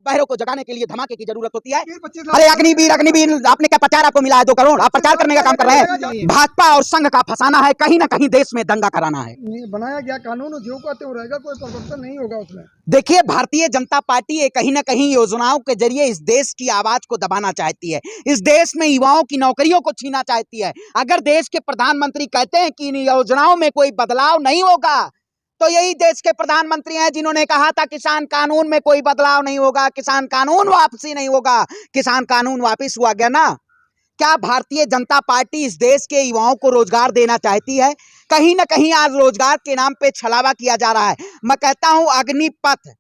पहरों को जगाने के लिए धमाके की जरूरत होती है। अरे अग्निवीर अग्निवीर, आपने क्या प्रचार आपको मिला है 2 करोड़, आप प्रचार करने का काम कर रहे हैं। भाजपा और संघ का फंसाना है, कहीं ना कहीं देश में दंगा कराना है। बनाया गया कानून जो कहते हो रहेगा, कोई परिवर्तन नहीं होगा उसमें। देखिए, भारतीय जनता पार्टी ये कहीं ना कहीं योजनाओं के जरिए इस देश की आवाज को दबाना चाहती है, इस देश में युवाओं की नौकरियों को छीनना चाहती है। अगर देश के प्रधानमंत्री कहते हैं कि इन योजनाओं में कोई बदलाव नहीं होगा, तो यही देश के प्रधानमंत्री हैं जिन्होंने कहा था किसान कानून में कोई बदलाव नहीं होगा, किसान कानून वापसी नहीं होगा। किसान कानून वापस हुआ गया ना। क्या भारतीय जनता पार्टी इस देश के युवाओं को रोजगार देना चाहती है? कहीं ना कहीं आज रोजगार के नाम पे छलावा किया जा रहा है। मैं कहता हूं अग्निपथ,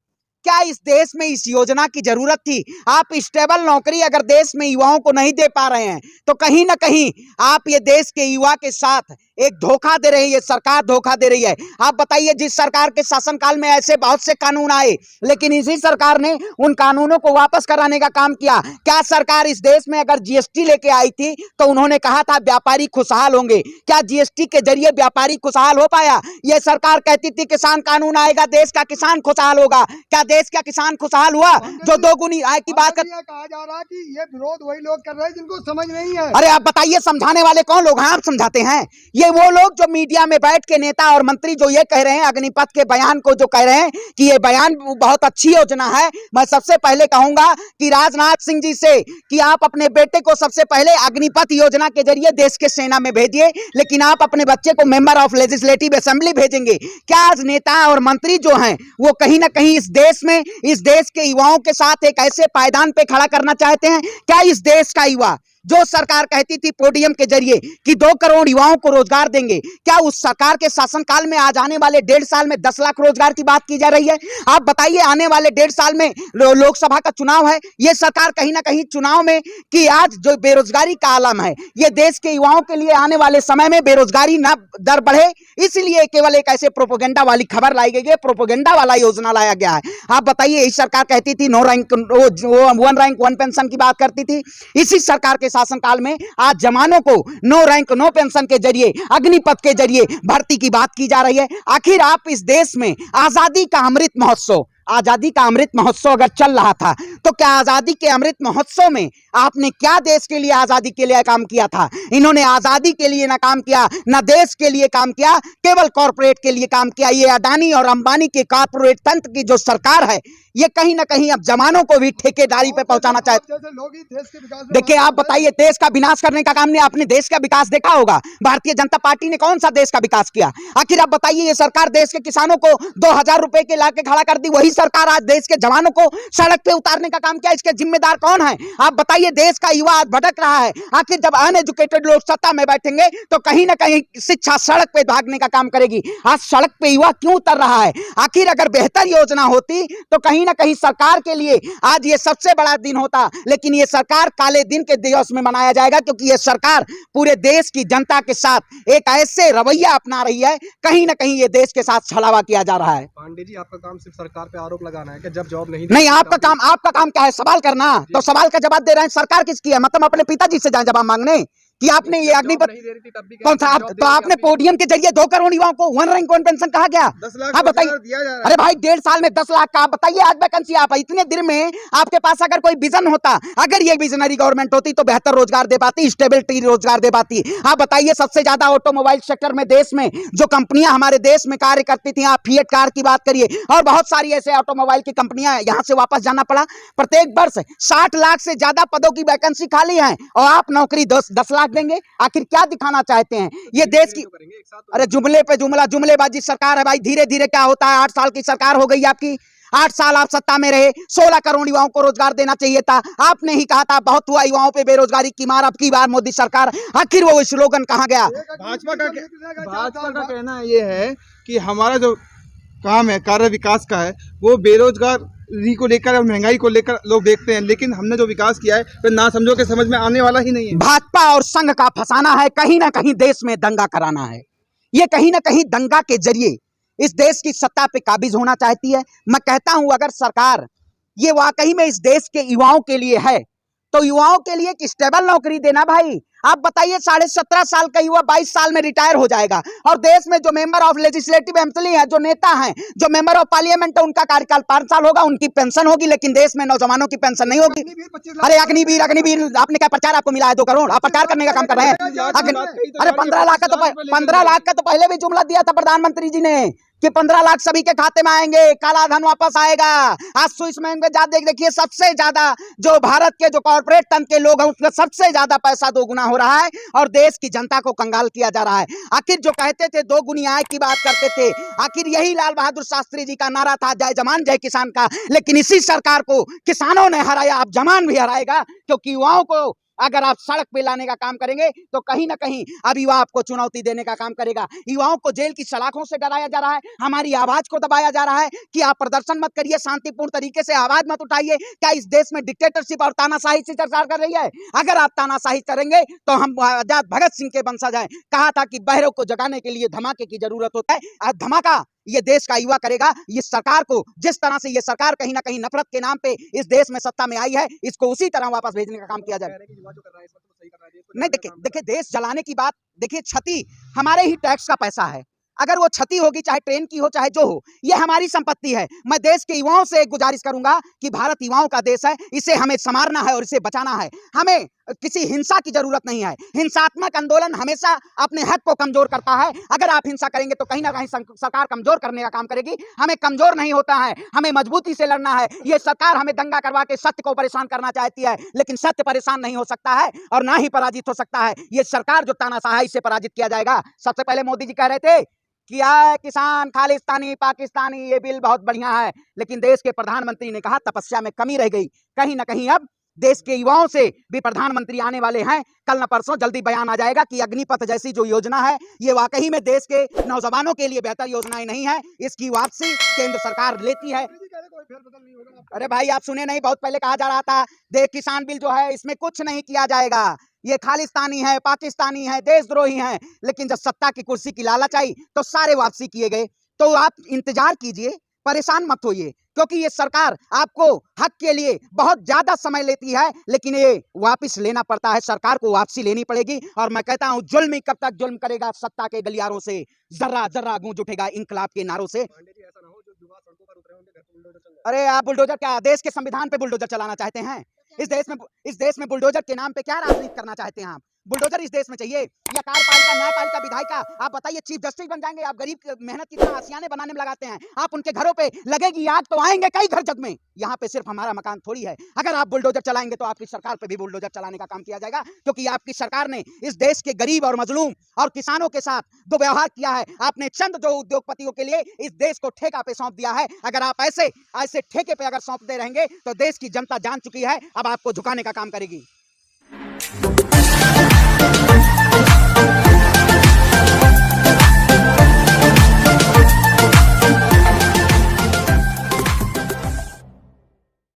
क्या इस देश में इस योजना की जरूरत थी? आप स्टेबल नौकरी अगर देश में युवाओं को नहीं दे पा रहे हैं, तो कहीं ना कहीं आप ये देश के युवा के साथ एक धोखा दे रही है, सरकार धोखा दे रही है। आप बताइए, जिस सरकार के शासनकाल में ऐसे बहुत से कानून आए, लेकिन इसी सरकार ने उन कानूनों को वापस कराने का काम किया। क्या सरकार इस देश में अगर जीएसटी लेके आई थी तो उन्होंने कहा था व्यापारी खुशहाल होंगे? क्या जीएसटी के जरिए व्यापारी खुशहाल हो पाया? यह सरकार कहती थी किसान कानून आएगा, देश का किसान खुशहाल होगा। क्या देश का किसान खुशहाल हुआ? जो दोगुनी आय की बात कहा जा रहा है कि ये विरोध वही लोग कर रहे हैं जिनको समझ नहीं है। अरे आप बताइए, समझाने वाले कौन लोग हैं? आप समझाते हैं। ये वो लोग जो मीडिया में बैठ के नेता और मंत्री जो ये कह रहे हैं, अग्निपथ के बयान को जो कह रहे हैं कि ये बयान बहुत अच्छी योजना है। मैं सबसे पहले कहूंगा कि राजनाथ सिंह जी से कि आप अपने बेटे को सबसे पहले अग्निपथ योजना के जरिए देश के सेना में भेजिए, लेकिन आप अपने बच्चे को मेंबर ऑफ लेजिस्लेटिव असेंबली भेजेंगे? क्या आज नेता और मंत्री जो हैं वो कहीं ना कहीं इस देश में, इस देश के युवाओं के साथ एक ऐसे पायदान पे खड़ा करना चाहते हैं? क्या इस देश का युवा, जो सरकार कहती थी पोडियम के जरिए कि 2 करोड़ युवाओं को रोजगार देंगे, क्या उस सरकार के शासनकाल में आज आने वाले 1.5 साल में 10 लाख रोजगार की बात की जा रही है? आप बताइए, आने वाले 1.5 साल में लोकसभा का चुनाव है, ये सरकार कहीं ना कहीं चुनाव में कि आज जो बेरोजगारी का आलम है, ये देश के युवाओं के लिए आने वाले समय में बेरोजगारी ना दर बढ़े, इसलिए केवल एक ऐसे प्रोपोगेंडा वाली खबर लाई गई है, प्रोपोगेंडा वाला योजना लाया गया है। आप बताइए, यही सरकार कहती थी नो रैंक 1 रैंक 1 पेंशन की बात करती थी। इसी सरकार के शासनकाल में आज जवानों को नो रैंक नो पेंशन के जरिए, अग्निपथ के जरिए भर्ती की बात की जा रही है। आखिर आप इस देश में आजादी का अमृत महोत्सव, आजादी का अमृत महोत्सव अगर चल रहा था, तो क्या आजादी के अमृत महोत्सव में आपने क्या देश के लिए, आजादी के लिए काम किया था? इन्होंने आजादी के लिए ना काम किया, ना देश के लिए काम किया, केवल कॉर्पोरेट के लिए काम किया। ये अडानी और अंबानी के कॉर्पोरेट तंत्र की जो सरकार है, ये कहीं ना कहीं अब जवानों को भी ठेकेदारी पे पहुंचाना चाहते हैं। देखिए, आप बताइए, देश का विनाश करने का काम नहीं, आपने देश का विकास देखा होगा? भारतीय जनता पार्टी ने कौन सा देश का विकास किया? आखिर आप बताइए, ये सरकार देश के किसानों को 2000 रुपए के लाके खड़ा कर दी, वही सरकार आज देश के जवानों को सड़क पे उतारने का काम किया। इसके जिम्मेदार कौन है? आप बताइए, देश का युवा आज भटक रहा है। आखिर जब अनएजुकेटेड लोग सत्ता में बैठेंगे तो कहीं ना कहीं शिक्षा सड़क पे भागने का काम करेगी। आज सड़क पे युवा क्यों उतर रहा है? आखिर अगर बेहतर योजना होती तो कहीं ना कहीं सरकार के लिए आज ये सबसे बड़ा दिन होता, लेकिन ये सरकार काले दिन के दिवस में मनाया जाएगा, क्योंकि ये सरकार पूरे देश की जनता के साथ एक ऐसे रवैया अपना रही है, कहीं ना कहीं ये देश के साथ छलावा किया जा रहा है। पांडे जी, आपका काम सिर्फ सरकार पे आरोप लगाना है कि जब जॉब नहीं, आपका काम क्या है? सवाल करना। तो सवाल का जवाब दे रहे हैं, सरकार किसकी है? मतलब अपने पिताजी से जाए जवाब मांगने कि आपने ये अग्निपथ कौन सा? तो आपने पोडियम के जरिए 2 करोड़ युवाओं को 1 रैंक 1 पेंशन कहा गया। 10 लाख आप बताइए, अरे भाई 1.5 साल में 10 लाख का, आप बताइए आज वैकेंसी आप इतने दिन में आपके पास अगर कोई विजन होता, अगर ये विजनरी गवर्नमेंट होती तो बेहतर रोजगार दे पाती, स्टेबिलिटी रोजगार दे पाती। आप बताइए, सबसे ज्यादा ऑटोमोबाइल सेक्टर में देश में जो कंपनियां हमारे देश में कार्य करती थी, आप फिएट कार की बात करिए और बहुत सारी ऐसे ऑटोमोबाइल की कंपनियां, यहां से वापस जाना पड़ा। प्रत्येक वर्ष 60 लाख से ज्यादा पदों की वैकेंसी खाली है और आप नौकरी 10 लाख देंगे। आखिर क्या दिखाना चाहते हैं ये देश की? अरे जुमले पे जुमला, जुमलेबाजी सरकार है भाई। धीरे धीरे क्या होता है, 8 साल की सरकार हो गई आपकी, 8 साल आप सत्ता में रहे, 16 करोड़ युवाओं को रोजगार देना चाहिए था। आपने ही कहा था बहुत हुआ युवाओं पे बेरोजगारी की मार, अब की बार मोदी सरकार, आखिर वो स्लोगन कहाँ गया? भाजपा का कहना ये है कि हमारा जो काम है, कार्य विकास का है, वो बेरोजगार को लेकर और महंगाई को लेकर लोग देखते हैं, लेकिन हमने जो विकास किया है तो ना समझो के समझ में आने वाला ही नहीं है। भाजपा और संघ का फंसाना है, कहीं ना कहीं देश में दंगा कराना है। ये कहीं ना कहीं दंगा के जरिए इस देश की सत्ता पे काबिज होना चाहती है। मैं कहता हूं, अगर सरकार ये वाकई में इस देश के युवाओं के लिए है तो युवाओं के लिए एक स्टेबल नौकरी देना भाई। आप बताइए 17.5 साल का युवा 22 साल में रिटायर हो जाएगा, और देश में जो मेंबर ऑफ लेजिस्लेटिव असेंबली है, जो नेता हैं, जो मेंबर ऑफ पार्लियामेंट है, उनका कार्यकाल 5 साल होगा, उनकी पेंशन होगी, लेकिन देश में नौजवानों की पेंशन नहीं होगी। अरे अग्निवीर आपने क्या प्रचार, आपको मिला है 2 करोड़, आप प्रचार करने का काम कर रहे हैं। अरे 15 लाख का तो पहले भी जुमला दिया था प्रधानमंत्री जी ने कि 15 लाख सभी के खाते में आएंगे, काला धन वापस आएगा। आज स्विस बैंक में जाते देखिए, सबसे ज्यादा जो भारत के जो कॉर्पोरेट तंत्र के लोग हैं, उसका सबसे ज्यादा पैसा 2 गुना हो रहा है, और देश की जनता को कंगाल किया जा रहा है। आखिर जो कहते थे 2 गुनी आय की बात करते थे, आखिर यही लाल बहादुर शास्त्री जी का नारा था, जय जवान जय किसान का। लेकिन इसी सरकार को किसानों ने हराया, अब जवान भी हराएगा, क्योंकि युवाओं को अगर आप सड़क पे लाने का काम करेंगे तो कहीं ना कहीं अब युवा आपको चुनौती देने का काम करेगा। युवाओं को जेल की सलाखों से डराया जा रहा है, हमारी आवाज को दबाया जा रहा है कि आप प्रदर्शन मत करिए, शांतिपूर्ण तरीके से आवाज मत उठाइए। क्या इस देश में डिक्टेटरशिप और तानाशाही से सरकार कर रही है? अगर आप तानाशाही करेंगे तो हम आजाद भगत सिंह के वंशज हैं। कहा था कि बहरों को जगाने के लिए धमाके की जरूरत होता है। आज धमाका ये देश का युवा करेगा। ये सरकार को, जिस तरह से ये सरकार कहीं ना कहीं नफरत के नाम पे इस देश में सत्ता में आई है, इसको उसी तरह वापस भेजने का काम किया जाए। नहीं, देखिए देश जलाने की बात, देखिए क्षति हमारे ही टैक्स का पैसा है। अगर वो क्षति होगी, चाहे ट्रेन की हो चाहे जो हो, ये हमारी संपत्ति है। मैं देश के युवाओं से एक गुजारिश करूंगा कि भारत युवाओं का देश है, इसे हमें संवारना है और इसे बचाना है। हमें किसी हिंसा की जरूरत नहीं है। हिंसात्मक आंदोलन हमेशा अपने हक को कमजोर करता है। अगर आप हिंसा करेंगे तो कहीं ना कहीं सरकार कमजोर करने का काम करेगी। हमें कमजोर नहीं होता है, हमें मजबूती से लड़ना है। ये सरकार हमें दंगा करवा के सत्य को परेशान करना चाहती है, लेकिन सत्य परेशान नहीं हो सकता है और ना ही पराजित हो सकता है। ये सरकार जो तानाशाही से पराजित किया जाएगा। सबसे पहले मोदी जी कह रहे थे कि किसान खालिस्तानी पाकिस्तानी, ये बिल बहुत बढ़िया है, लेकिन देश के प्रधानमंत्री ने कहा तपस्या में कमी रह गई। कहीं ना कहीं अब देश के युवाओं से भी प्रधानमंत्री आने वाले हैं। कल न परसों जल्दी बयान आ जाएगा कि अग्निपथ जैसी जो योजना है, ये वाकई में देश के नौजवानों के लिए बेहतर योजनाएं नहीं है। इसकी वापसी केंद्र सरकार लेती है। अरे भाई आप सुने नहीं, बहुत पहले कहा जा रहा था देश किसान बिल जो है इसमें कुछ नहीं किया जाएगा, ये खालिस्तानी है, पाकिस्तानी है, देशद्रोही है। लेकिन जब सत्ता की कुर्सी की लालच आई तो सारे वापसी किए गए। तो आप इंतजार कीजिए, परेशान मत होइए, क्योंकि ये सरकार आपको हक के लिए बहुत ज्यादा समय लेती है, लेकिन ये वापस लेना पड़ता है। सरकार को वापसी लेनी पड़ेगी। और मैं कहता हूं, जुल्म ही कब तक जुल्म करेगा सत्ता के गलियारों से, जर्रा जर्रा गूंज उठेगा इंकलाब के नारों से। अरे आप बुलडोजर, क्या देश के संविधान पे बुलडोजर चलाना चाहते हैं? इस देश में बुलडोजर के नाम पे क्या राजनीति करना चाहते हैं आप? बुलडोजर इस देश में चाहिए या कार्यपालिका, न्यायपालिका, विधायिका? आप बताइए, चीफ जस्टिस बन जाएंगे आप? गरीब मेहनत की तरह आशियाने बनाने में लगाते हैं आप, उनके घरों पे लगेगी आग तो आएंगे कई घर जद में। यहाँ पे सिर्फ हमारा मकान थोड़ी है। अगर आप बुलडोजर चलाएंगे तो आपकी सरकार पे भी बुलडोजर चलाने का काम किया जाएगा, क्योंकि आपकी सरकार ने इस देश के गरीब और मजलूम और किसानों के साथ दुर्व्यवहार किया है। आपने चंद जो उद्योगपतियों के लिए इस देश को ठेका पे सौंप दिया है। अगर आप ऐसे ठेके पे अगर सौंपते रहेंगे तो देश की जनता जान चुकी है, अब आपको झुकाने का काम करेगी।